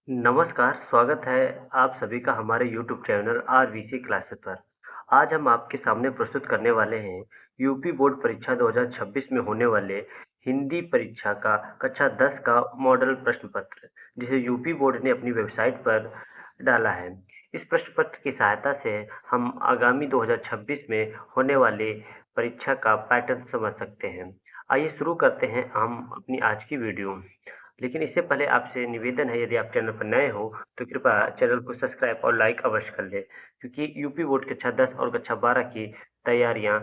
नमस्कार, स्वागत है आप सभी का हमारे यूट्यूब चैनल आरवीसी क्लासेस पर। आज हम आपके सामने प्रस्तुत करने वाले हैं यूपी बोर्ड परीक्षा 2026 में होने वाले हिंदी परीक्षा का कक्षा 10 का मॉडल प्रश्न पत्र, जिसे यूपी बोर्ड ने अपनी वेबसाइट पर डाला है। इस प्रश्न पत्र की सहायता से हम आगामी 2026 में होने वाले परीक्षा का पैटर्न समझ सकते हैं। आइए शुरू करते हैं हम अपनी आज की वीडियो। लेकिन इससे पहले आपसे निवेदन है, यदि आप चैनल पर नए हो तो कृपया चैनल को सब्सक्राइब और लाइक अवश्य कर लें, क्योंकि यूपी बोर्ड कक्षा 10 और कक्षा 12 की तैयारियां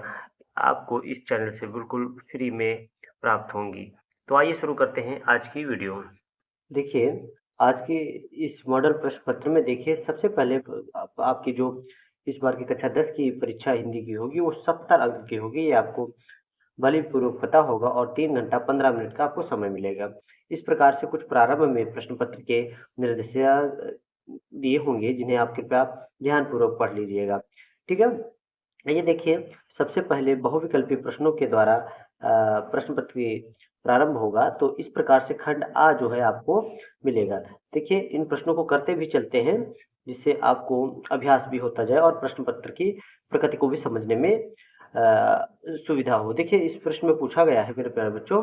आपको इस चैनल से बिल्कुल फ्री में प्राप्त होंगी। तो आइए शुरू करते हैं आज की वीडियो। देखिए, आज के इस मॉडल प्रश्न पत्र में देखिए, सबसे पहले आपकी जो इस बार की कक्षा 10 की परीक्षा हिंदी की होगी वो 70 अंक की होगी। ये आपको बलपूर्वक पता होगा और 3 घंटा 15 मिनट का आपको समय मिलेगा। इस प्रकार से कुछ प्रारंभ में प्रश्न पत्र के निर्देशिया दिए होंगे, जिन्हें आप कृपया ध्यानपूर्वक पढ़ लीजिएगा। ठीक है? ये देखिए, सबसे पहले बहुविकल्पी प्रश्नों के द्वारा प्रश्न पत्र की प्रारंभ होगा, तो इस प्रकार से खंड आ जो है आपको मिलेगा। देखिए, इन प्रश्नों को करते भी चलते हैं, जिससे आपको अभ्यास भी होता जाए और प्रश्न पत्र की प्रकृति को भी समझने में सुविधा हो। देखिए, इस प्रश्न में पूछा गया है मेरे प्यारे बच्चों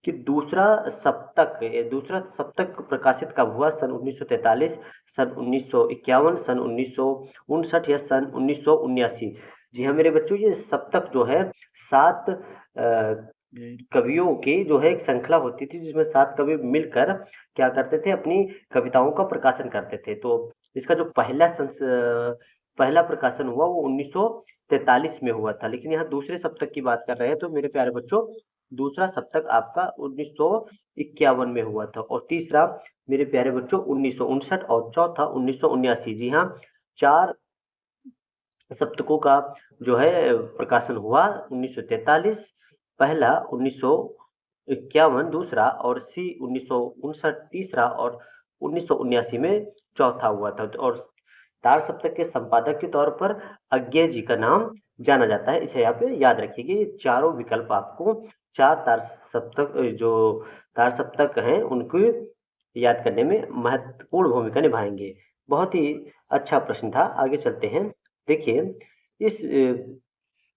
कि दूसरा सप्तक प्रकाशित कब हुआ? सन 1943, सन 1951, सन 1959 या सन 1979? जी हाँ मेरे बच्चों, ये सप्तक जो है 7 कवियों की जो है एक श्रृंखला होती थी, जिसमें 7 कवि मिलकर क्या करते थे, अपनी कविताओं का प्रकाशन करते थे। तो इसका जो पहला प्रकाशन हुआ वो 1943 में हुआ था, लेकिन यहाँ दूसरे सप्तक की बात कर रहे हैं, तो मेरे प्यारे बच्चों दूसरा सप्तक आपका 1951 में हुआ था, और तीसरा मेरे प्यारे बच्चों 1959 और चौथा 1979। जी हाँ, 4 सप्तकों का जो है प्रकाशन हुआ। 1943 पहला, 1951 दूसरा, और सी 1959 तीसरा, और 1979 में चौथा हुआ था। और तार सप्तक के संपादक के तौर पर अज्ञे जी का नाम जाना जाता है। इसे आप याद रखिएगा। ये चारों विकल्प आपको 4 तार सप्तक जो तार सप्तक हैं उनको याद करने में महत्वपूर्ण भूमिका निभाएंगे। बहुत ही अच्छा प्रश्न था। आगे चलते हैं। देखिए, इस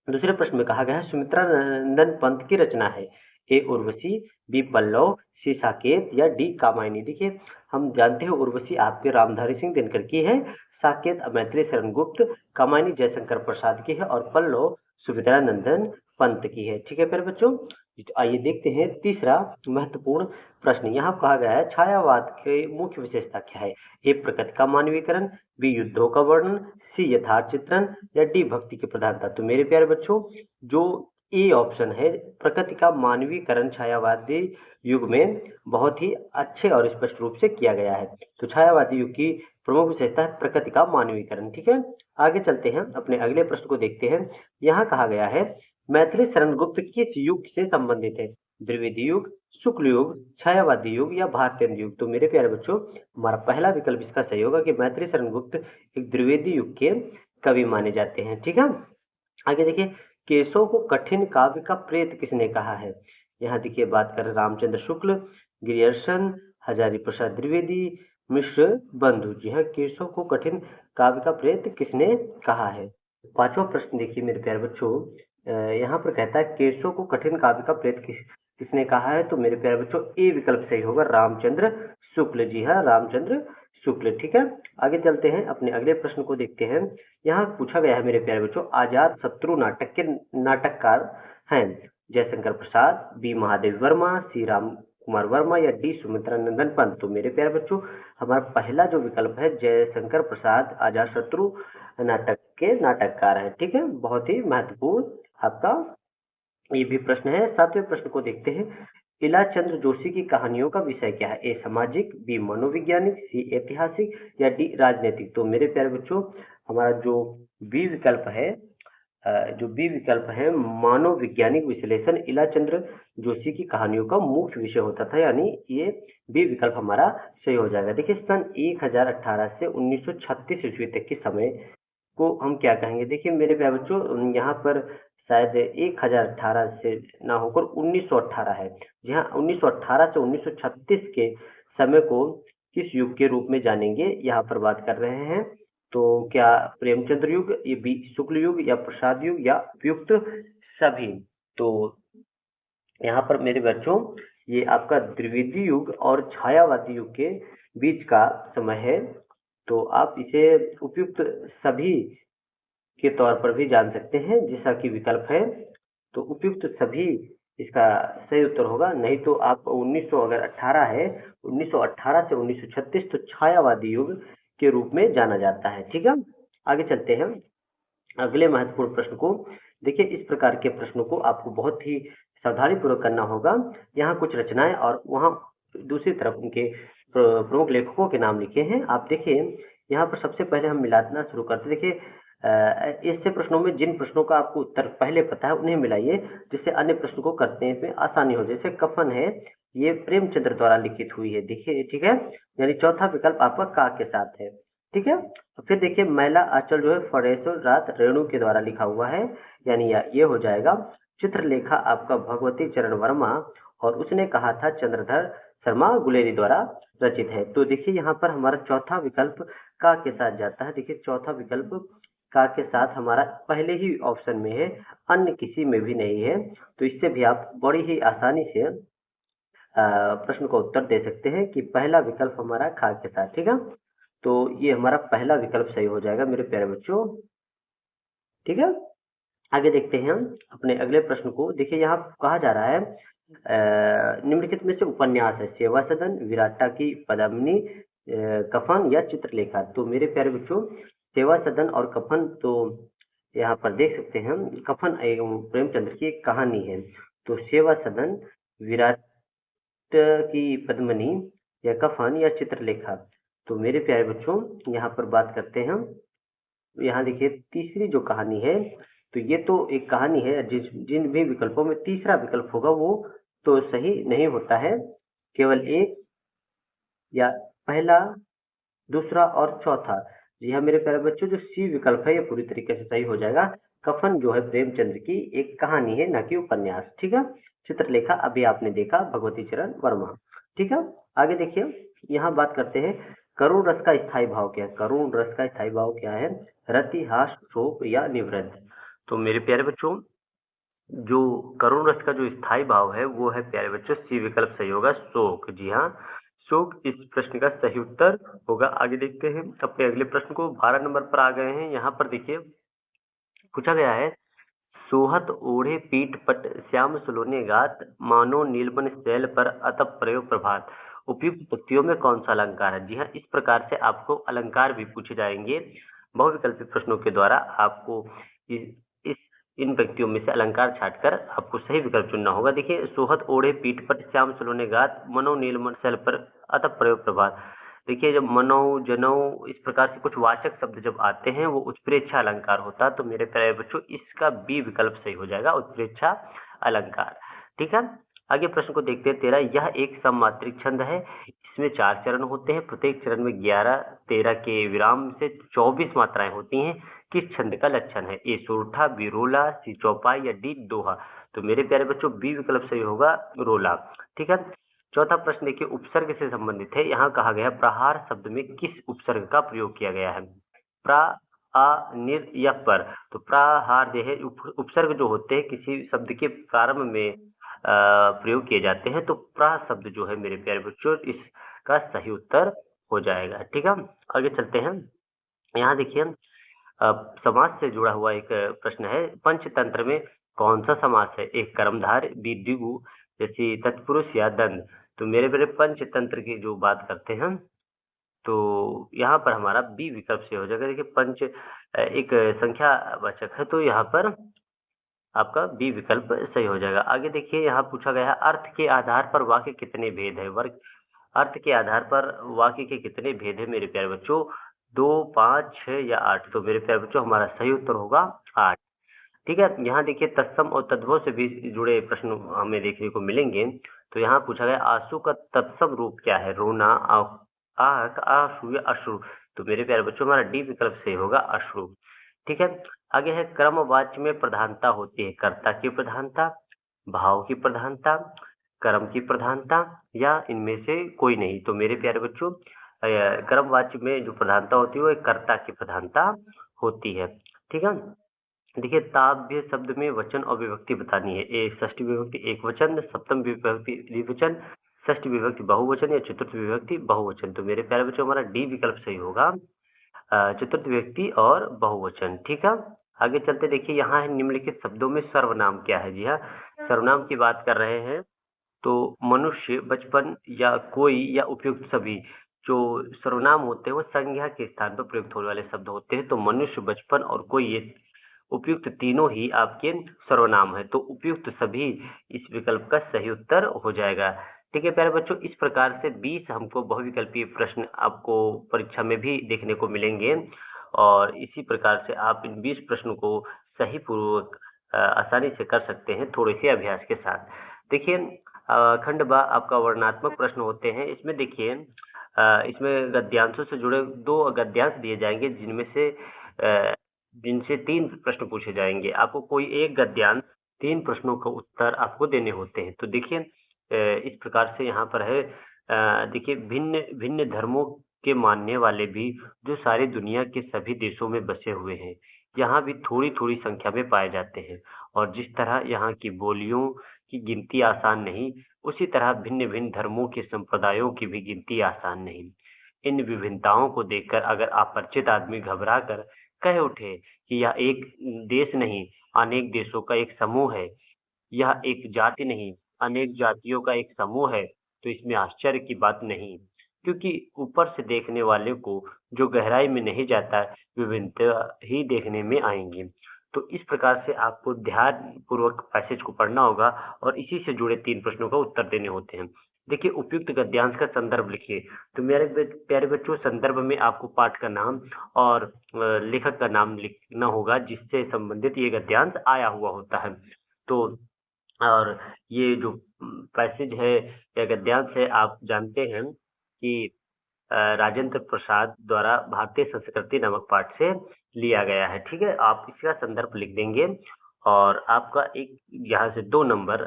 दूसरे प्रश्न में कहा गया है सुमित्रा नंदन पंत की रचना है। ए उर्वशी, बी पल्लव, सी साकेत या डी कामायनी? देखिए, हम जानते हैं उर्वशी आपके रामधारी सिंह दिनकर की है, साकेत मैथिली शरण गुप्त, कामायनी जयशंकर प्रसाद की है, और पल्लव सुमित्रा नंदन पंत की है। ठीक है प्यारे बच्चों, तो आइए देखते हैं तीसरा महत्वपूर्ण प्रश्न। यहाँ कहा गया है छायावाद की मुख्य विशेषता क्या है? ए प्रकृति का मानवीकरण, बी युद्धों का वर्णन, सी यथार्थ चित्रण या डी भक्ति की प्रधानता? तो मेरे प्यारे बच्चों, जो ए ऑप्शन है, प्रकृति का मानवीकरण छायावादी युग में बहुत ही अच्छे और स्पष्ट रूप से किया गया है। तो छायावादी युग की प्रमुख विशेषता है प्रकृति का मानवीकरण। ठीक है, आगे चलते हैं, अपने अगले प्रश्न को देखते हैं। यहाँ कहा गया है मैथिली शरण गुप्त किस युग से संबंधित है? द्विवेदी युग, शुक्ल युग, छायावादी युग या भारतेंद्र युग? तो मेरे प्यारे बच्चों, हमारा पहला विकल्प इसका सही होगा कि मैथिली शरण गुप्त एक द्विवेदी युग के कवि माने जाते हैं। ठीक है, आगे देखिए, केशव को कठिन काव्य का प्रेत किसने कहा है? यहाँ देखिए, बात कर रामचंद्र शुक्ल, गिरियर्सन, हजारी प्रसाद द्विवेदी, मिश्र बंधु। जी हाँ, केशव को कठिन काव्य का प्रेत किसने कहा है? पांचवा प्रश्न देखिए मेरे प्यारे बच्चों, यहाँ पर कहता है केशव को कठिन काव्य का प्रेत किसने कहा है? तो मेरे प्यारे बच्चों, ए विकल्प सही होगा, रामचंद्र शुक्ल। जी हाँ, रामचंद्र शुक्ल। ठीक है, आगे चलते हैं, अपने अगले प्रश्न को देखते हैं। यहाँ पूछा गया है मेरे प्यारे बच्चों, आजाद शत्रु नाटक के नाटककार हैं जयशंकर प्रसाद, बी महादेव वर्मा, सी राम कुमार वर्मा या डी सुमित्रा नंदन पंत? तो मेरे प्यारे बच्चों, हमारा पहला जो विकल्प है जयशंकर प्रसाद आजाद शत्रु नाटक के नाटककार हैं। ठीक है, बहुत ही महत्वपूर्ण आपका ये भी प्रश्न है। सातवें प्रश्न को देखते हैं। इला चंद्र जोशी की कहानियों का विषय क्या है? ए सामाजिक, बी मनोवैज्ञानिक, सी ऐतिहासिक या डी राजनीतिक? तो मेरे प्यारे बच्चों, हमारा जो बी विकल्प है, मानव वैज्ञानिक विश्लेषण इला चंद्र जोशी की कहानियों का मुख्य विषय होता था, यानी ये बी विकल्प हमारा सही हो जाएगा। देखिए, सन 1018 से 1936 ईस्वी तक के समय को हम क्या कहेंगे? देखिए मेरे प्यारे बच्चों, यहाँ पर शायद 1018 से ना होकर 1918 है। जी हाँ, 1918 से 1936 के समय को किस युग के रूप में जानेंगे, यहाँ पर बात कर रहे हैं। तो क्या प्रेमचंद्र युग, ये बी शुक्ल युग या प्रसाद युग या उपयुक्त सभी। तो यहाँ पर मेरे बच्चों ये आपका द्विवेदी युग और छायावादी युग के बीच का समय है। तो आप इसे उपयुक्त सभी के तौर पर भी जान सकते हैं, जैसा कि विकल्प है। तो उपयुक्त सभी इसका सही उत्तर होगा। नहीं तो आप 1900 अगर 18 है, 1918 से 1936 तो छायावादी युग के रूप में जाना जाता है। ठीक है, आगे चलते हैं अगले महत्वपूर्ण प्रश्न को। देखिए, इस प्रकार के प्रश्नों को आपको बहुत ही सावधानी पूर्वक करना होगा। यहाँ कुछ रचनाएं और वहाँ दूसरी तरफ उनके प्रमुख लेखकों के नाम लिखे हैं। आप देखिए, यहाँ पर सबसे पहले हम मिलाना शुरू करते। देखिए, ऐसे प्रश्नों में जिन प्रश्नों का आपको उत्तर पहले पता है उन्हें मिलाइए, जिससे अन्य प्रश्न को करने में आसानी हो। जैसे कफन है, ये प्रेमचंद्र द्वारा लिखित हुई है। देखिए, ठीक है, यानी चौथा विकल्प आपका का के साथ है। ठीक है, फिर देखिए मैला आंचल जो है फरेशो रात रेणु के द्वारा लिखा हुआ है, यानी ये हो जाएगा। चित्रलेखा आपका भगवती चरण वर्मा और उसने कहा था चंद्रधर शर्मा गुलेरी द्वारा रचित है। तो देखिए यहाँ पर हमारा चौथा विकल्प का के साथ जाता है। देखिए, चौथा विकल्प का के साथ हमारा पहले ही ऑप्शन में है, अन्य किसी में भी नहीं है। तो इससे भी आप बड़ी ही आसानी से प्रश्न का उत्तर दे सकते हैं कि पहला विकल्प हमारा खा के साथ। ठीक है, तो ये हमारा पहला विकल्प सही हो जाएगा मेरे प्यारे बच्चों। ठीक है, आगे देखते हैं हम अपने अगले प्रश्न को। देखिए, यहाँ कहा जा रहा है निम्नलिखित में से उपन्यास है सेवा सदन, विराटा की पद्मिनी, कफन या चित्रलेखा। तो मेरे प्यारे बच्चों, सेवा सदन और कफन तो यहाँ पर देख सकते हैं हम। कफन एवं प्रेमचंद्र की एक कहानी है। तो सेवा सदन, विराट की पद्मिनी या कफन या चित्रलेखा। तो मेरे प्यारे बच्चों, यहाँ पर बात करते हैं हम। यहाँ देखिए, तीसरी जो कहानी है, तो ये तो एक कहानी है। जिन भी विकल्पों में तीसरा विकल्प होगा वो तो सही नहीं होता है। केवल एक या पहला, दूसरा और चौथा। जी हाँ मेरे प्यारे बच्चों, जो सी विकल्प है ये पूरी तरीके से सही हो जाएगा। कफन जो है प्रेमचंद्र की एक कहानी है, न कि उपन्यास। ठीक है, चित्रलेखा अभी आपने देखा भगवती चरण वर्मा। ठीक है, आगे देखिए, यहाँ बात करते हैं करुण रस का स्थायी भाव क्या है। करुण रस का स्थायी भाव क्या है, रति, हास, शोक या निवृत्त। तो मेरे प्यारे बच्चों, जो करुण रस का जो स्थायी भाव है वो है प्यारे बच्चों सी विकल्प सही होगा, शोक। जी हाँ, शोक इस प्रश्न का सही उत्तर होगा। आगे देखते हैं अपने अगले प्रश्न को। 12 नंबर पर आ गए हैं। यहाँ पर देखिए पूछा गया है, सोहत ओढ़े पीठ पट श्याम सुलोने गात, मानो नीलमन शैल पर अतप प्रयोग प्रभात। उपयुक्त पंक्तियों में कौन सा अलंकार है। जी हाँ, इस प्रकार से आपको अलंकार भी पूछे जाएंगे बहुविकल्पी प्रश्नों के द्वारा। आपको इस इन पंक्तियों में से अलंकार छाटकर आपको सही विकल्प चुनना होगा। देखिए, सोहत ओढ़े पीठ पट श्याम सुलोने गात, मनो नीलमन शैल पर अतप प्रयोग प्रभात। देखिए, जब मनो जनो इस प्रकार से कुछ वाचक शब्द जब आते हैं वो उत्प्रेक्षा अलंकार होता है। तो मेरे प्यारे बच्चों, इसका बी विकल्प सही हो जाएगा, उत्प्रेक्षा अलंकार। ठीक है, आगे प्रश्न को देखते हैं। 13, यह एक सममात्रिक छंद है, इसमें 4 चरण होते हैं, प्रत्येक चरण में 11-13 के विराम से 24 मात्राएं होती हैं। किस छंद का लक्षण है। ए सोरठा, बी रोला, सी चौपाई या डी दोहा। तो मेरे प्यारे बच्चों, बी विकल्प सही होगा, रोला। ठीक है, चौथा प्रश्न देखिए, उपसर्ग से संबंधित है। यहाँ कहा गया प्रहार शब्द में किस उपसर्ग का प्रयोग किया गया है। प्रा, आ, निर या पर। तो प्रहार जो है उपसर्ग जो होते हैं किसी शब्द के प्रारंभ में प्रयोग किए जाते हैं। तो प्रा शब्द जो है मेरे प्यारे बच्चों, इसका सही उत्तर हो जाएगा। ठीक है, आगे चलते हैं। यहाँ देखिए, समास से जुड़ा हुआ एक प्रश्न है, पंचतंत्र में कौन सा समास है। एक कर्मधार, बी द्विगु जैसे तत्पुरुष या दंड। तो मेरे मेरे पंचतंत्र की जो बात करते हैं, तो यहाँ पर हमारा बी विकल्प से हो जाएगा। देखिए, पंच एक संख्या वाचक है, तो यहाँ पर आपका बी विकल्प सही हो जाएगा। आगे देखिए, यहाँ पूछा गया है अर्थ के आधार पर वाक्य कितने भेद है। वर्ग अर्थ के आधार पर वाक्य के कितने भेद है मेरे प्यारे बच्चों, 2, 5, 6 या 8। तो मेरे प्यारे बच्चों, हमारा सही उत्तर होगा 8। ठीक है, यहाँ देखिए तत्सम और तद्भव से भी जुड़े प्रश्न हमें देखने को मिलेंगे। तो यहाँ पूछा गया आंसू का तत्सम रूप क्या है, रोना, आह, आंसू या अश्रु। तो मेरे प्यारे बच्चों, हमारा डी विकल्प सही होगा, अश्रु। ठीक है, आगे है क्रमवाच्य में प्रधानता होती है, कर्ता की प्रधानता, भाव की प्रधानता, कर्म की प्रधानता या इनमें से कोई नहीं। तो मेरे प्यारे बच्चों, कर्मवाच्य में जो प्रधानता होती है वो एक कर्ता की प्रधानता होती है। ठीक है? देखिए ताभ्य शब्द में वचन और विभक्ति बतानी है। षष्ठी विभक्ति एकवचन, सप्तम विभक्ति द्विवचन, षष्ठी विभक्ति बहुवचन या चतुर्थ विभक्ति बहुवचन। तो मेरे प्यारे बच्चों हमारा डी विकल्प सही होगा। चतुर्थ व्यक्ति और बहुवचन। ठीक है? आगे चलते देखिए यहाँ है निम्नलिखित शब्दों में सर्वनाम क्या है? जी हाँ, सर्वनाम की बात कर रहे हैं। तो मनुष्य, बचपन या कोई या उपयुक्त सभी। जो सर्वनाम होते हैं वो संज्ञा के स्थान पर प्रयुक्त होने वाले शब्द होते हैं। तो मनुष्य, बचपन और कोई ये उपयुक्त तीनों ही आपके सर्वनाम है। तो उपयुक्त सभी इस विकल्प का सही उत्तर हो जाएगा। ठीक है प्यारे बच्चों, इस प्रकार से 20 हमको बहुविकल्पीय प्रश्न आपको परीक्षा में भी देखने को मिलेंगे और इसी प्रकार से आप इन 20 प्रश्नों को सही पूर्वक आसानी से कर सकते हैं थोड़े से अभ्यास के साथ। देखिए खंड बा आपका वर्णनात्मक प्रश्न होते हैं। इसमें देखिए इसमें गद्यांशों से जुड़े 2 गद्यांश दिए जाएंगे जिनसे 3 प्रश्न पूछे जाएंगे। आपको कोई एक गद्यांश 3 प्रश्नों का उत्तर आपको देने होते हैं। तो देखिए इस प्रकार से यहाँ पर है देखिए भिन्न भिन्न धर्मों के मानने वाले भी जो सारी दुनिया के सभी देशों में बसे हुए हैं, यहाँ भी थोड़ी-थोड़ी संख्या में पाए जाते हैं और जिस तरह यहाँ की बोलियों की गिनती आसान नहीं, उसी तरह भिन्न-भिन्न धर्मों के संप्रदायों की भी गिनती आसान नहीं। इन विभिन्नताओं को देखकर अगर अपरिचित आदमी घबरा कर कह उठे कि यह एक देश नहीं, अनेक देशों का एक समूह है, यह एक जाति नहीं, अनेक जातियों का एक समूह है, तो इसमें आश्चर्य की बात नहीं। क्योंकि ऊपर से देखने वाले को जो गहराई में नहीं जाता, विभिन्नता ही देखने में आएँगी। तो इस प्रकार से आपको ध्यानपूर्वक पैसेज को पढ़ना होगा और इसी से जुड़े 3 प्रश्नों का उत्तर देने होते हैं। देखिए उपयुक्त गद्यांश का संदर्भ लिखिए। तो मेरे प्यारे बच्चों संदर्भ में आपको पाठ का नाम और लेखक का नाम लिखना होगा जिससे संबंधित ये गद्यांश आया हुआ होता है। तो और ये जो पैसेज है या गद्यांश है आप जानते हैं कि राजेंद्र प्रसाद द्वारा भारतीय संस्कृति नामक पाठ से लिया गया है। ठीक है? आप इसका संदर्भ लिख देंगे और आपका एक यहाँ से 2 नंबर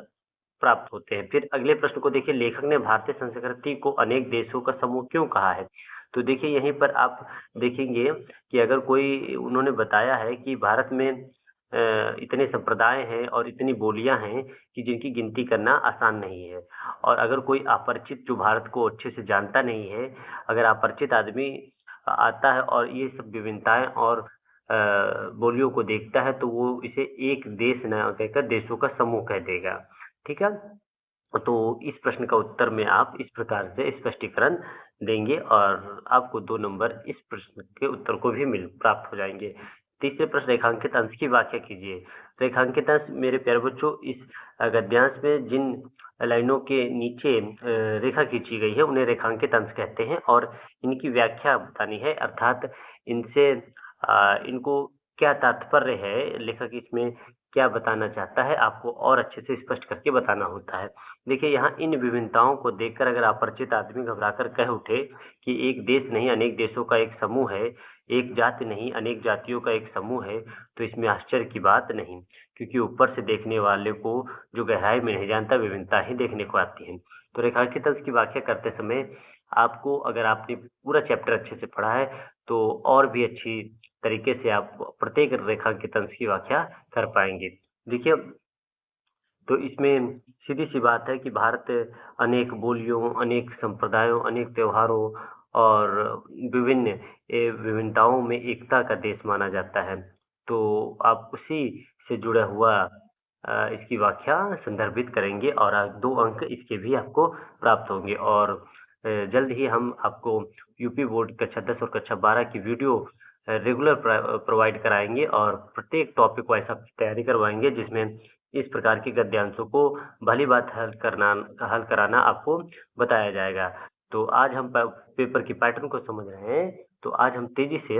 प्राप्त होते हैं। फिर अगले प्रश्न को देखिए लेखक ने भारतीय संस्कृति को अनेक देशों का समूह क्यों कहा है? तो देखिए यहीं पर आप देखेंगे कि अगर कोई उन्होंने बताया है कि भारत में इतने संप्रदाय हैं और इतनी बोलियाँ हैं कि जिनकी गिनती करना आसान नहीं है। और अगर कोई अपरिचित जो भारत को अच्छे से जानता नहीं है, अगर अपरिचित आदमी आता है और ये सब विभिन्नताएँ और बोलियों को देखता है तो वो इसे एक देश ना कहकर देशों का समूह कह देगा। ठीक है? तो इस प्रश्न का उत्तर में आप इस प्रकार से स्पष्टीकरण देंगे और आपको 2 नंबर इस प्रश्न के उत्तर को भी प्राप्त हो जाएँगे। तीसरे प्रश्न रेखांकित अंश की व्याख्या कीजिए। रेखांकित अंश मेरे प्यारे बच्चों इस गद्यांश में जिन लाइनों के नीचे रेखा खींची गई है उन्हें रेखांकित अंश कहते हैं और इनकी व्याख्या बतानी है अर्थात इनसे इनको क्या तात्पर्य है, लेखक इसमें क्या बताना चाहता है, आपको और अच्छे से स्पष्ट करके बताना होता है। देखिए यहाँ इन विभिन्नताओं को देखकर अगर अपरिचित आदमी घबराकर कह उठे कि एक देश नहीं अनेक देशों का एक समूह है, एक जाति नहीं अनेक जातियों का एक समूह है, तो इसमें आश्चर्य की बात नहीं, क्योंकि ऊपर से देखने वाले को जो गहराई में नहीं जानता विभिन्नता ही देखने को आती है। तो रेखांकित अंश की व्याख्या करते समय आपको अगर आपने पूरा चैप्टर अच्छे से पढ़ा है, तो और भी अच्छी तरीके से आप प्रत्येक रेखांकित अंश की व्याख्या कर पाएँगे। देखिए तो इसमें सीधी-सी बात है कि भारत अनेक बोलियों, अनेक संप्रदायों, अनेक त्योहारों और विभिन्नताओं में एकता का देश माना जाता है। तो आप उसी से जुड़ा हुआ इसकी व्याख्या संदर्भित करेंगे और 2 अंक इसके भी आपको प्राप्त होंगे और जल्द ही हम आपको यूपी बोर्ड कक्षा 10 और कक्षा 12 की वीडियो रेगुलर प्रोवाइड कराएँगे और प्रत्येक टॉपिक वाइज़ आपकी तैयारी करवाएँगे जिसमें इस प्रकार के गद्यांशों को भली-भाँति हल कराना आपको बताया जाएगा। तो आज हम पेपर की पैटर्न को समझ रहे हैं, तो आज हम तेज़ी से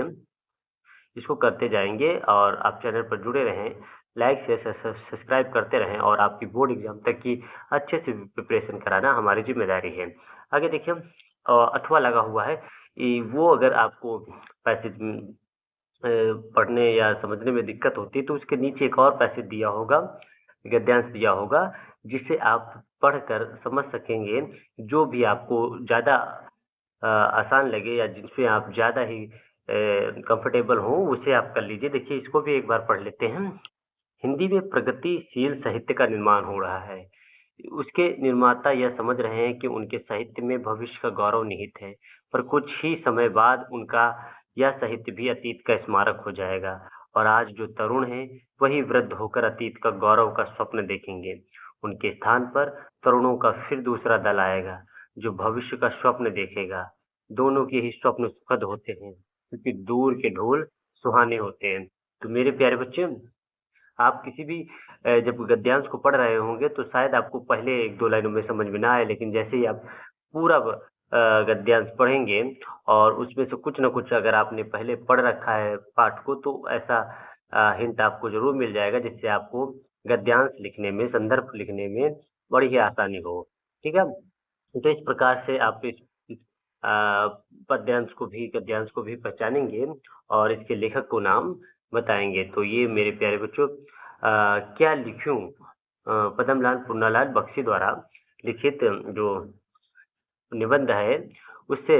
इसको करते जाएँगे और आप चैनल पर जुड़े रहें, लाइक, शेयर, सब्सक्राइब करते रहें और आपकी बोर्ड एग्ज़ाम तक की अच्छे से प्रिपरेशन कराना हमारी ज़िम्मेदारी है। आगे देखिए अथवा लगा हुआ है, वो अगर आपको पैसेज पढ़ने या समझने में दिक्कत होती है तो उसके नीचे एक और पैसेज दिया होगा, गद्यांश दिया होगा, जिसे आप पढ़कर समझ सकेंगे, जो भी आपको ज़्यादा आसान लगे या जिसमें आप ज़्यादा ही कंफर्टेबल हों, उसे आप कर लीजिए। देखिए, इसको भी एक बार पढ़ लेते हैं। हिंदी में प्रगतिशील साहित्य का निर्माण हो रहा है। उसके निर्माता यह समझ रहे हैं कि उनके साहित्य में भविष्य का गौरव निहित है, पर कुछ ही समय बाद उनका यह साहित्य भी अतीत का स्मारक हो जाएगा और आज जो तरुण हैं, वही वृद्ध होकर अतीत का गौरव का स्वप्न देखेंगे। उनके स्थान पर तरुणों का फिर दूसरा दल आएगा, जो भविष्य का स्वप्न देखेगा। दोनों के ही स्वप्न सुखद होते हैं, क्योंकि दूर के ढोल सुहाने होते हैं। तो मेरे प्यारे बच्चे, आप किसी भी जब गद्यांश को पढ़ रहे होंगे तो शायद आपको पहले 1-2 लाइनों में समझ में ना आए, लेकिन जैसे ही आप पूरा गद्यांश पढ़ेंगे और उसमें से कुछ न कुछ अगर आपने पहले पढ़ रखा है पाठ को, तो ऐसा हिंट आपको ज़रूर मिल जाएगा, जिससे आपको गद्यांश लिखने में, संदर्भ लिखने में बड़ी ही आसानी हो। ठीक है? तो इस प्रकार से आप इस पद्यांश को भी, गद्यांश को भी पहचानेंगे और इसके लेखक को नाम बताएँगे। तो ये मेरे प्यारे बच्चों, क्या लिखूँ पदमलाल पुन्नालाल बख्शी द्वारा लिखित जो निबंध है, उससे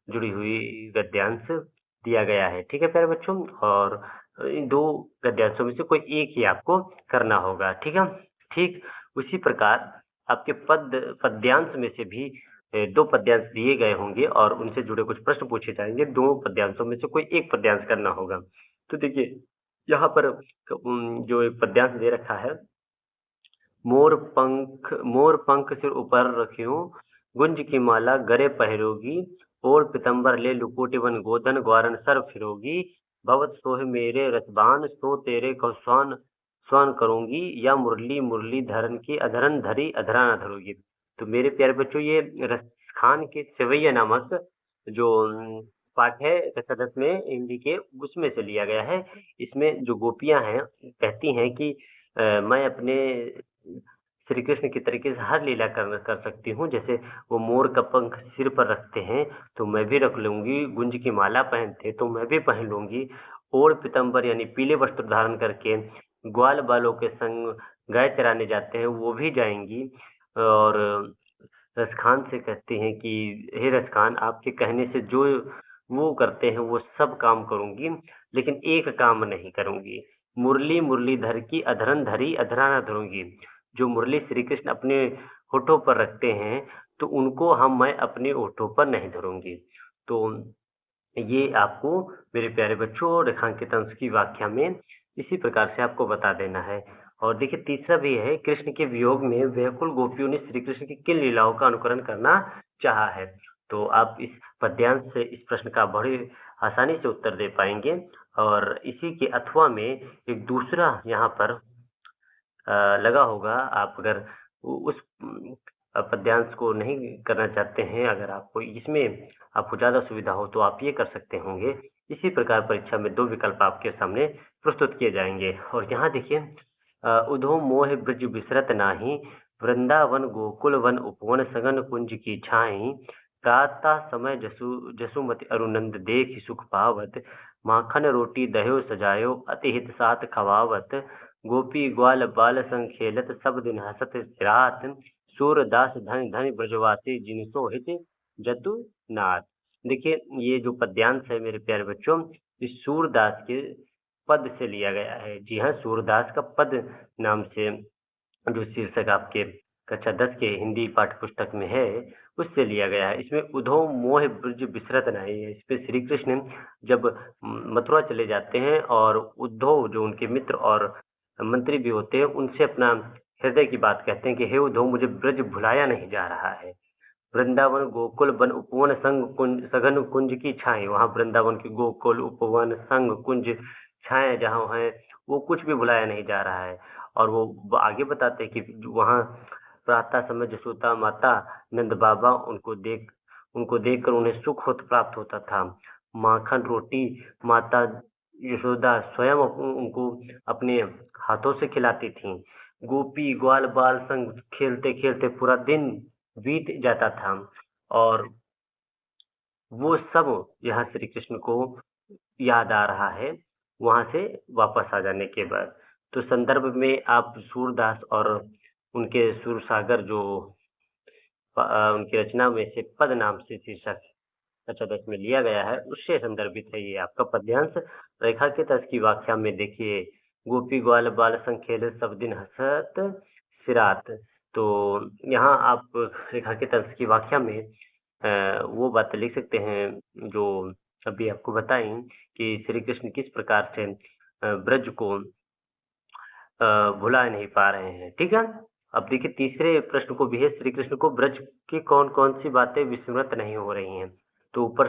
जुड़ी हुई गद्यांश दिया गया है। ठीक है प्यारे बच्चों? और इन 2 गद्यांशों में से कोई एक ही आपको करना होगा। ठीक है? ठीक उसी प्रकार आपके पद्यांश में से भी 2 पद्यांश दिए गए होंगे और उनसे जुड़े कुछ प्रश्न पूछे जाएँगे। 2 पद्यांशों में से कोई एक पद्यांश करना होगा। तो देखिए, यहाँ पर जो एक पद्यांश दे रखा है, मोर पंख सिर ऊपर रखियो, गुंज की माला गले पहरोगी, ओढ़ पीतम्बर ले लुकोटी वन गोदन ग्वारन सर फिरोगी, भवत सोह मेरे रसबान, सो तेरे को स्वान स्वान करूंगी, या मुरली मुरली धरन की अधरन धरी अधरा न धरोगी। तो मेरे प्यारे बच्चों, ये रसखान के सेवैया नामक जो पाठ है दशरथ में हिंदी के, उसमें से लिया गया है। इसमें जो गोपियां हैं कहती हैं कि मैं अपने श्री कृष्ण की तरीके से हर लीला कर सकती हूँ। जैसे वो मोर का पंख सिर पर रखते हैं, तो मैं भी रख लूँगी, गुंज की माला पहनते तो मैं भी पहन लूँगी, ओढ़ पीताम्बर यानी पीले वस्त्र धारण करके ग्वाल बालों के संग गाय चराने जाते हैं, वो भी जाएँगी। और रसखान से कहते हैं कि हे रसखान, आपके कहने से जो वो करते हैं वो सब काम करूँगी, लेकिन एक काम नहीं करूँगी। मुरली मुरलीधर की अधरन धरी अधरा न धरूँगी। जो मुरली श्री कृष्ण अपने होठों पर रखते हैं, तो उनको मैं अपने होठों पर नहीं धरूँगी। तो ये आपको मेरे प्यारे बच्चों रेखांकित अंश की व्याख्या में इसी प्रकार से आपको बता देना है। और देखिए, तीसरा भी है, कृष्ण के वियोग में व्याकुल गोपियों ने श्री कृष्ण की किन लीलाओं का अनुकरण करना चाहा है। तो आप इस पद्यांश से इस प्रश्न का बड़ी आसानी से उत्तर दे पाएंगे। और इसी के अथवा में एक दूसरा यहाँ पर लगा होगा। आप अगर उस पद्यांश को नहीं करना चाहते हैं, अगर आपको इसमें आपको ज़्यादा सुविधा हो, तो आप ये कर सकते होंगे। इसी प्रकार परीक्षा में 2 विकल्प आपके सामने प्रस्तुत किए जाएँगे। और यहाँ देखिए, उधो मोह ब्रज बिसरत नाही, वृंदावन गोकुल वन उपवन सघन कुंज की छाई, प्रातः समय जसुमति अरुनंद देखि सुख पावत, माखन रोटी दह्यो सजायो अति हित साथ खवावत, गोपी ग्वाल बाल संग खेलत सब दिन हसत रात, सूरदास धन धन ब्रजवासी जिनसो हित जतु नाथ। देखिए, ये जो पद्यांश है मेरे प्यारे बच्चों, इस सूरदास के पद से लिया गया है। जी हाँ, सूरदास का पद नाम से जो शीर्षक आपके कक्षा 10 के हिंदी पाठ्य पुस्तक में है, उससे लिया गया है। इसमें उधो मोह ब्रज बिसरत नाही है। इसपे श्री कृष्ण जब मथुरा चले जाते हैं और उद्धव जो उनके मित्र और मंत्री भी होते हैं, उनसे अपना हृदय की बात कहते हैं कि हे उद्धव, मुझे ब्रज भुलाया नहीं जा रहा है। वृंदावन गोकुल वन उपवन संग कुंज सघन कुंज की छाएँ, वहाँ वृंदावन के गोकुल, उपवन, संग, कुंज, छाएँ जहाँ हैं, वो कुछ भी भुलाया नहीं जा रहा है। और वो आगे बताते हैं कि वहाँ प्रातः समय जसोदा माता, नंद बाबा उनको देखकर उन्हें सुख प्राप्त होता था। माखन रोटी माता यशोदा स्वयं उनको अपने हाथों से खिलाती थीं। गोपी ग्वाल बाल संग खेलते-खेलते पूरा दिन बीत जाता था। और वो सब यहाँ श्री कृष्ण को याद आ रहा है, वहाँ से वापस आ जाने के बाद। तो संदर्भ में आप सूरदास और उनके सूरसागर जो उनकी रचना में से पद नाम से शीर्षक अच्छा में लिया गया है उससे संदर्भित है ये आपका पद्यांश। रेखा के तर्ज की व्याख्या में देखिए, गोपी ग्वाल बाल संखेल सब दिन हंसत सिरात। तो यहाँ आप रेखा के तर्ज की व्याख्या में वो बात लिख सकते हैं जो अभी आपको बताई कि श्री कृष्ण किस प्रकार से ब्रज को भुला नहीं पा रहे हैं, ठीक है। अब देखिए तीसरे प्रश्न को भी है, श्री कृष्ण को ब्रज की कौन कौन सी बातें विस्मृत नहीं हो रही हैं। तो ऊपर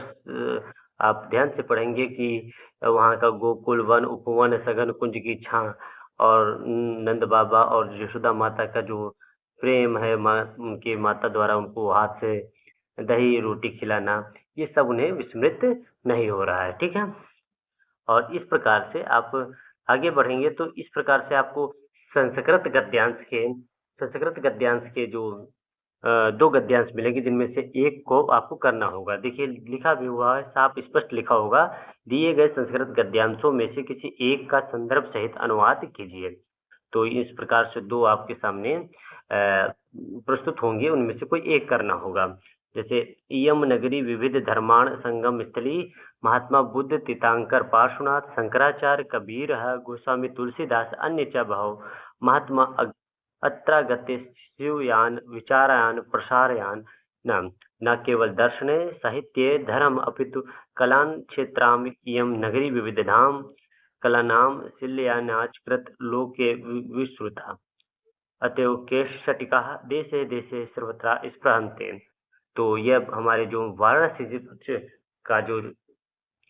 आप ध्यान से पढ़ेंगे कि वहां का गोकुल वन उपवन सघन कुंज की छां और नंद बाबा और यशोदा माता का जो प्रेम है, उनके माता द्वारा उनको हाथ से दही रोटी खिलाना, ये सब उन्हें विस्मृत नहीं हो रहा है, ठीक है। और इस प्रकार से आप आगे बढ़ेंगे तो इस प्रकार से आपको संस्कृत गद्यांश के संस्कृत गद्यांश के जो 2 गद्यांश मिलेंगे जिनमें से एक को आपको करना होगा। देखिए लिखा भी हुआ है, साफ स्पष्ट लिखा होगा, दिए गए संस्कृत गद्यांशों में से किसी एक का संदर्भ सहित अनुवाद कीजिए। तो इस प्रकार से 2 आपके सामने प्रस्तुत होंगे, उनमें से कोई एक करना होगा। जैसे इयम नगरी विविध धर्माण संगम स्थली, महात्मा बुद्ध तीर्थंकर पार्श्वनाथ शंकराचार्य कबीर गोस्वामी तुलसीदास अन्य च बहव महात्मा अत्रागते शिवयान विचारयान प्रसारयान न न केवल दर्शने साहित्ये धर्म अपितु कलान क्षेत्राम इयम नगरी विविधधाम कलानां शिल्यानाचकृत लोके विश्रुता अतएव केशटिकाः देशे देशे सर्वत्र स्पृहन्ते। तो यह हमारे जो वाराणसी का जो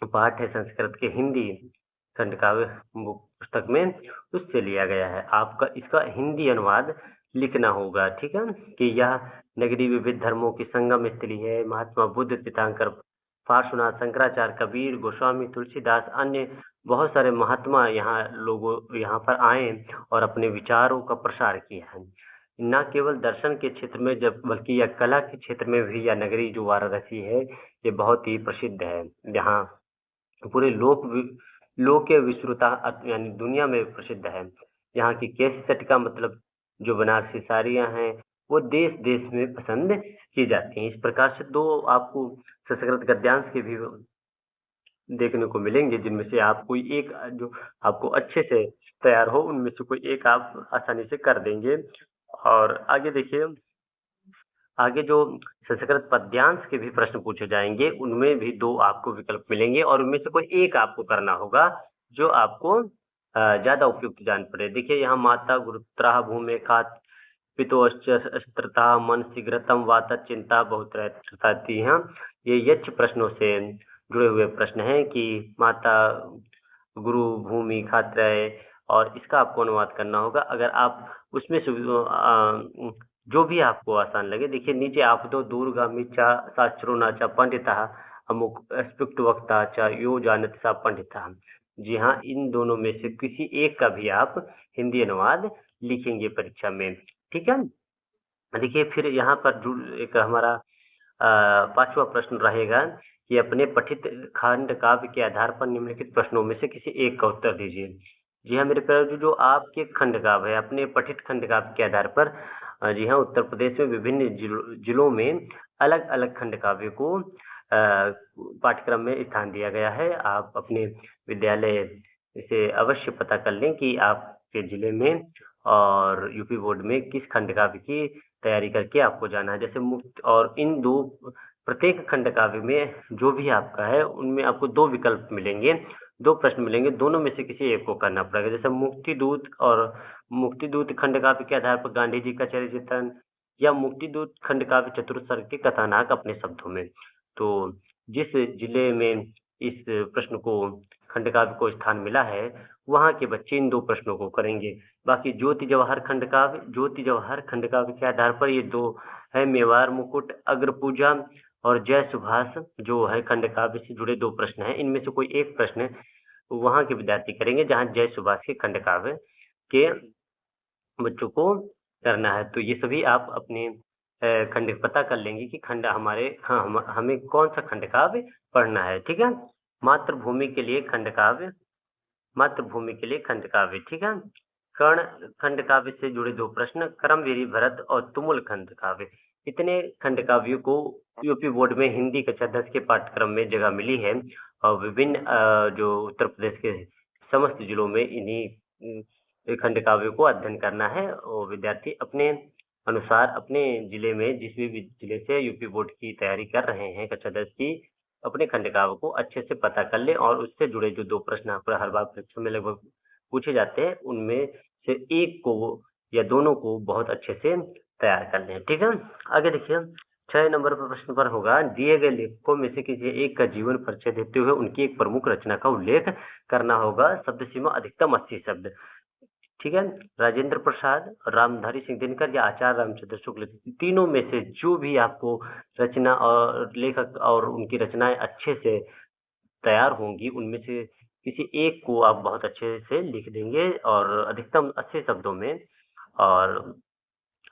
पाठ है संस्कृत के हिंदी खंड काव्य पुस्तक में उससे लिया गया है। आपका इसका हिंदी अनुवाद लिखना होगा, ठीक है। कि यह नगरी विविध धर्मों की संगम स्थली है, महात्मा बुद्ध तीर्थंकर पार्श्वनाथ शंकराचार्य कबीर गोस्वामी तुलसीदास अन्य बहुत सारे महात्मा यहाँ पर आए और अपने विचारों का प्रसार किया है। न केवल दर्शन के क्षेत्र में जब बल्कि यह कला के क्षेत्र में भी यह नगरी जो वाराणसी है ये बहुत ही प्रसिद्ध है। यहाँ पूरे लोके विश्रुता यानी दुनिया में प्रसिद्ध है। यहाँ की केश सेट का मतलब जो बनारसी साड़ियाँ हैं वो देश देश में पसंद की जाती हैं। इस प्रकार से 2 आपको संस्कृत गद्यांश के भी देखने को मिलेंगे जिनमें से आप कोई एक जो आपको अच्छे से तैयार हो उनमें से कोई एक आप आसानी से कर देंगे। और आगे देखिए, आगे जो संस्कृत पद्यांश के भी प्रश्न पूछे जाएंगे उनमें भी 2 आपको विकल्प मिलेंगे और उनमें से कोई एक आपको करना होगा जो आपको ज्यादा उपयुक्त जान पड़े। देखिए यहाँ माता गुरुत्राह भूमि खात पितोश्च अस्त्रता मन शीघ्रतम वात चिंता बहुत रहती हैं। ये यक्ष प्रश्नों से जुड़े हुए प्रश्न हैं कि माता गुरु भूमि खात्रय और इसका आपको अनुवाद करना होगा। अगर आप उसमें से जो भी आपको आसान लगे, देखिए नीचे आप दो दूरगामी चा शास्त्रो न चा पंडितः अमुक स्पष्ट वक्ता चा यो जानत सा पंडितः। जी हाँ, इन दोनों में से किसी एक का भी आप हिंदी अनुवाद लिखेंगे परीक्षा में, ठीक है। देखिए फिर यहाँ पर एक हमारा 5वां प्रश्न रहेगा कि अपने पठित खंड काव्य के आधार पर निम्नलिखित प्रश्नों में से किसी एक का उत्तर दीजिए। जी हाँ मेरे प्यारे, जो आपके खंड काव्य है अपने पठित खंड काव्य के आधार पर जी हाँ उत्तर प्रदेश में विभिन्न जिलों में अलग अलग खंड काव्य को पाठ्यक्रम में स्थान दिया गया है। आप अपने विद्यालय से अवश्य पता कर लें कि आपके जिले में और यूपी बोर्ड में किस खंड काव्य की तैयारी करके आपको जाना है। जैसे मुक्त और इन 2 प्रत्येक खंड काव्य में जो भी आपका है उनमें आपको 2 विकल्प मिलेंगे, 2 प्रश्न मिलेंगे, दोनों में से किसी एक को करना पड़ेगा। जैसे मुक्ति दूत खंड काव्य के आधार पर गांधी जी का चरित्र चित्रण या मुक्ति दूत खंड काव्य चतुर्थ सर्ग के कथानक अपने शब्दों में। तो जिस जिले में इस प्रश्न को खंड काव्य को स्थान मिला है वहां के बच्चे इन 2 प्रश्नों को करेंगे। बाकी ज्योति जवाहर खंड काव्य के आधार पर ये 2 है, मेवाड़ मुकुट अग्र पूजा और जय सुभाष जो है खंड काव्य से जुड़े 2 प्रश्न हैं। इनमें से कोई एक प्रश्न वहां के विद्यार्थी करेंगे जहां जय सुभाष के खंड काव्य के बच्चों को करना है। तो ये सभी आप अपने खंड पता कर लेंगे कि खंड हमें कौन सा खंड काव्य पढ़ना है, ठीक है। मातृभूमि के लिए खंड काव्य ठीक है। कर्ण खंड काव्य से जुड़े 2 प्रश्न, करमवीर भरत और तुमुल खंड काव्य। इतने खंड काव्यों को यूपी बोर्ड में हिंदी कक्षा 10 के पाठ्यक्रम में जगह मिली है और विभिन्न जो उत्तर प्रदेश के समस्त जिलों में इन्हीं खंड काव्यों को अध्ययन करना है और विद्यार्थी अपने अनुसार अपने जिले में जिस भी जिले से यूपी बोर्ड की तैयारी कर रहे हैं कक्षा 10 की, अपने खंड काव्य को अच्छे से पता कर ले और उससे जुड़े जो 2 प्रश्न आपको हर बार परीक्षा में लगभग पूछे जाते हैं, उनमें से एक को या दोनों को बहुत अच्छे से तैयार कर लें, ठीक है? आगे देखिए 6 नंबर पर प्रश्न पर होगा, दिए गए लेखकों में से किसी एक का जीवन परिचय देते हुए उनकी एक प्रमुख रचना का उल्लेख करना होगा, शब्द सीमा अधिकतम 80 शब्द। ठीक है? राजेंद्र प्रसाद, रामधारी सिंह दिनकर या आचार्य रामचंद्र शुक्ल, तीनों में से जो भी आपको रचना और लेखक और उनकी रचनाएँ अच्छे से तैयार होंगी, उनमें से किसी एक को आप बहुत अच्छे से लिख देंगे और अधिकतम 80 शब्दों में और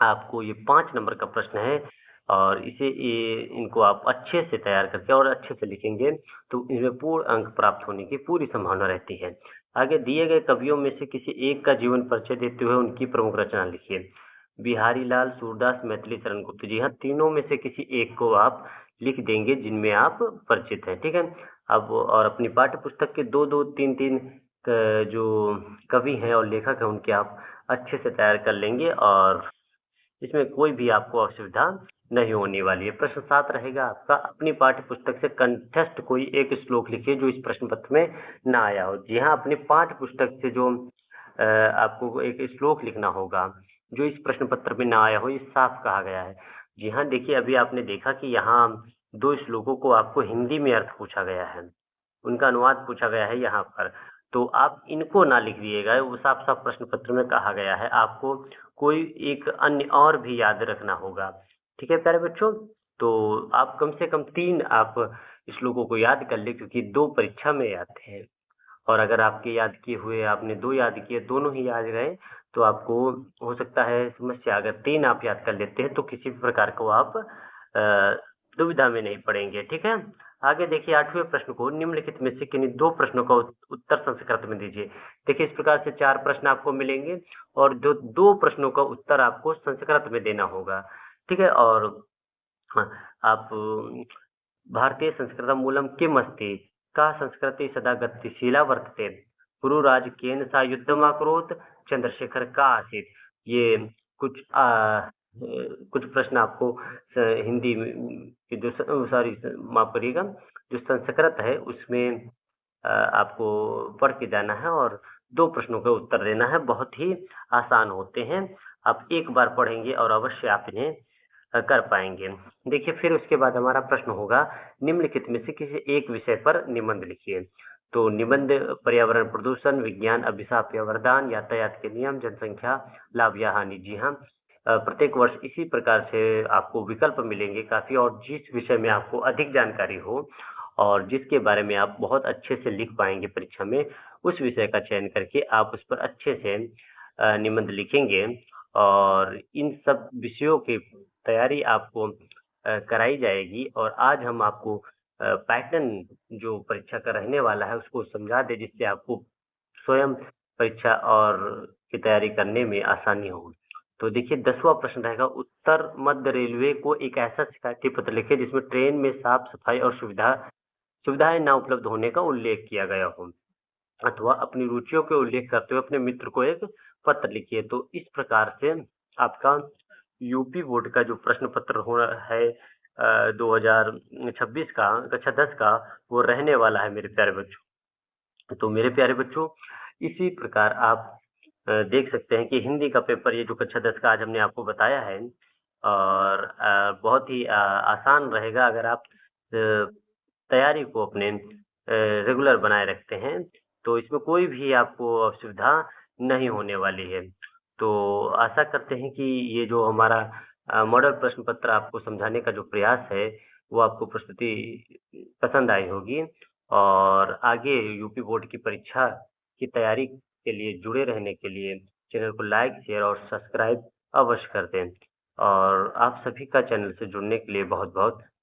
आपको ये 5 नंबर का प्रश्न है और इनको आप अच्छे से तैयार करके और अच्छे से लिखेंगे, तो इसमें पूर्ण अंक प्राप्त होने की पूरी संभावना रहती है। आगे दिए गए कवियों में से किसी एक का जीवन परिचय देते हुए उनकी प्रमुख रचना लिखिए। बिहारी लाल, सूरदास, मैथिली शरण गुप्त। जी हाँ, तीनों में से किसी एक को आप लिख देंगे जिनमें आप परिचित हैं, ठीक है? अब और अपनी पाठ्य पुस्तक के 2-2, 3-3 जो कवि हैं और लेखक हैं, उनके आप अच्छे से तैयार कर लेंगे और इसमें कोई भी आपको असुविधा नहीं होने वाली है। प्रश्न 7 रहेगा आपका, अपनी पाठ्य पुस्तक से कंठस्थ कोई एक श्लोक लिखिए जो इस प्रश्न पत्र में ना आया हो। जी हाँ, अपनी पाठ्य पुस्तक से जो आपको एक श्लोक लिखना होगा, जो इस प्रश्न पत्र में ना आया हो, ये साफ कहा गया है। जी हाँ, देखिए अभी आपने देखा कि यहाँ 2 श्लोकों को आपको हिंदी में अर्थ पूछा गया है। उनका अनुवाद पूछा गया है यहाँ पर। तो आप इनको ना लिख दिएगा, वो साफ-साफ प्रश्न पत्र में कहा गया है। आपको कोई एक अन्य और भी याद रखना होगा। ठीक है प्यारे बच्चों? तो आप कम से कम 3 आप श्लोकों को याद कर लें क्योंकि 2 परीक्षा में आते हैं। और अगर आपके याद किए हुए आपने 2 याद किए, दोनों ही याद गए, तो आपको हो सकता है समस्या अगर 3 आप याद कर लेते हैं, तो किसी भी प्रकार को आप दुविधा में नहीं पड़ेंगे, ठीक है? आगे देखिए 8वें प्रश्न को निम्नलिखित में से किन्हीं 2 प्रश्नों का उत्तर संस्कृत में दीजिए। देखिए इस प्रकार से 4 प्रश्न आपको मिलेंगे और जो 2 प्रश्नों का उत्तर आपको संस्कृत में देना होगा, ठीक है? और हाँ, आप भारतीय संस्कृतमूलं किम् अस्ति? का संस्कृतिः सदा गतिशीला वर्तते। गुरुराज केन सा युद्धमकरोत्? चंद्रशेखर का आसीत्। ये कुछ कुछ प्रश्न आपको हिंदी में की जो सॉरी माफ करिएगा, जो संस्कृत है उसमें आपको पढ़ के जाना है और 2 प्रश्नों का उत्तर देना है, बहुत ही आसान होते हैं। आप एक बार पढ़ेंगे और अवश्य आप इन्हें कर पाएँगे। देखिए फिर उसके बाद हमारा प्रश्न होगा निम्नलिखित में से किसी एक विषय पर निबंध लिखिए। तो निबंध पर्यावरण प्रदूषण, विज्ञान अभिशाप या वरदान, यातायात के नियम, जनसंख्या, लाभ या हानि। जी हाँ, प्रत्येक वर्ष इसी प्रकार से आपको विकल्प मिलेंगे काफ़ी और जिस विषय में आपको अधिक जानकारी हो और जिसके बारे में आप बहुत अच्छे से लिख पाएँगे परीक्षा में, उस विषय का चयन करके आप उस पर अच्छे से निबंध लिखेंगे और इन सब विषयों की तैयारी आपको कराई जाएगी और आज हम आपको पैटर्न जो परीक्षा का रहने वाला है उसको समझा दें जिससे आपको स्वयं परीक्षा और की तैयारी करने में आसानी हो। तो देखिए 10वां प्रश्न रहेगा उत्तर मध्य रेलवे को एक ऐसा शिकायती पत्र लिखें जिसमें ट्रेन में साफ-सफाई और सुविधाएँ ना उपलब्ध होने का उल्लेख किया गया हो। अथवा अपनी रुचियों के उल्लेख करते हुए अपने मित्र को एक पत्र लिखिए। तो इस प्रकार से आपका यूपी बोर्ड का जो प्रश्न पत्र हो है 2026 का कक्षा 10 का वो रहने वाला है मेरे प्यारे बच्चों। तो मेरे प्यारे बच्चों इसी प्रकार आप देख सकते हैं कि हिंदी का पेपर ये जो कक्षा 10 का आज हमने आपको बताया है और बहुत ही आसान रहेगा अगर आप तैयारी को अपने रेगुलर बनाए रखते हैं, तो इसमें कोई भी आपको असुविधा नहीं होने वाली है। तो आशा करते हैं कि ये जो हमारा मॉडल प्रश्न पत्र आपको समझाने का जो प्रयास है, वो आपको प्रस्तुति पसंद आई होगी और आगे यूपी बोर्ड की परीक्षा की तैयारी के लिए जुड़े रहने के लिए चैनल को लाइक, शेयर और सब्सक्राइब अवश्य कर दें। और आप सभी का चैनल से जुड़ने के लिए बहुत-बहुत